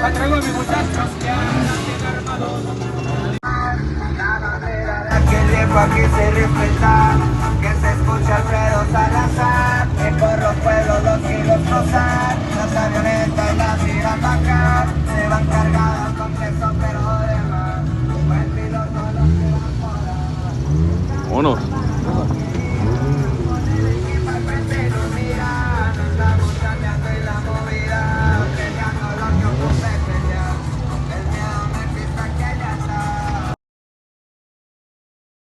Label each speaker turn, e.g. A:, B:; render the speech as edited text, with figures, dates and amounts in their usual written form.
A: La traigo a mis muchachos que andan armados.
B: Que el viejo aquí se respeta, que se escucha Alfredo Salazar, que por los pueblos los kilos cruzan.